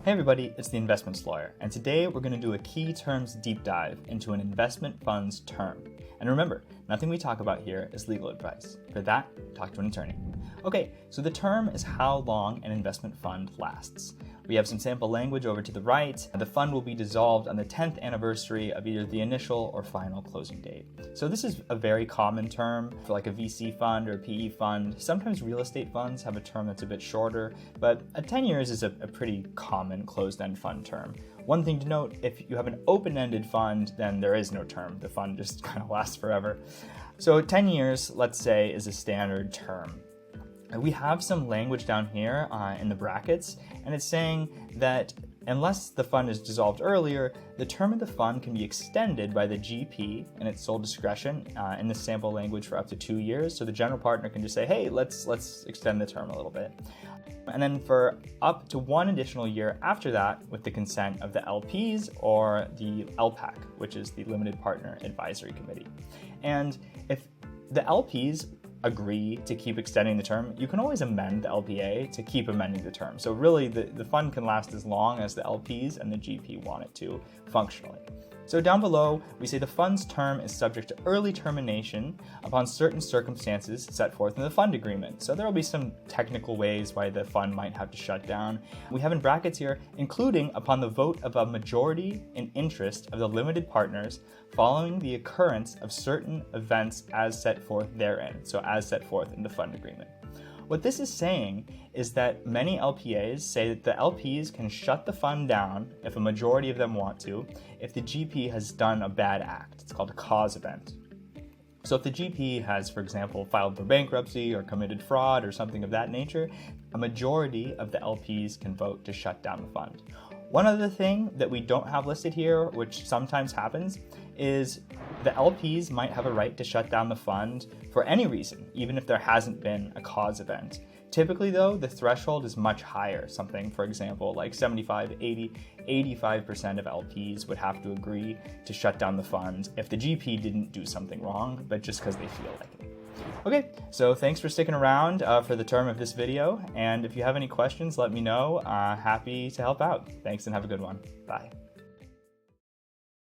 Hey everybody, it's the Investments Lawyer, and today we're going to do a key terms deep dive into an investment fund's term. And remember, nothing we talk about here is legal advice. For that, talk to an attorney. Okay, so the term is how long an investment fund lasts. We have some sample language over to the right. The fund will be dissolved on the 10th anniversary of either the initial or final closing date. So this is a very common term for like a VC fund or a PE fund. Sometimes real estate funds have a term that's a bit shorter, but 10 years is a pretty common closed-end fund term. One thing to note, if you have an open-ended fund, then there is no term. The fund just kind of lasts forever. So 10 years, let's say, is a standard term. We have some language down here in the brackets, and it's saying that unless the fund is dissolved earlier, the term of the fund can be extended by the GP in its sole discretion in the sample language for up to 2 years. So the general partner can just say, hey, let's extend the term a little bit. And then for up to 1 additional year after that, with the consent of the LPs or the LPAC, which is the Limited Partner Advisory Committee. And if the LPs agree to keep extending the term, you can always amend the LPA to keep amending the term. So really, the fund can last as long as the LPs and the GP want it to functionally. So down below, we say the fund's term is subject to early termination upon certain circumstances set forth in the fund agreement. So there will be some technical ways why the fund might have to shut down. We have in brackets here, including upon the vote of a majority in interest of the limited partners following the occurrence of certain events as set forth therein. So as set forth in the fund agreement. What this is saying is that many LPAs say that the LPs can shut the fund down if a majority of them want to, if the GP has done a bad act. It's called a cause event. So if the GP has, for example, filed for bankruptcy or committed fraud or something of that nature, a majority of the LPs can vote to shut down the fund. One other thing that we don't have listed here, which sometimes happens, is the LPs might have a right to shut down the fund for any reason, even if there hasn't been a cause event. Typically though, the threshold is much higher. Something, for example, like 75, 80, 85% of LPs would have to agree to shut down the fund if the GP didn't do something wrong, but just because they feel like it. Okay, so thanks for sticking around for the term of this video, and if you have any questions, let me know. Happy to help out. Thanks and have a good one. Bye.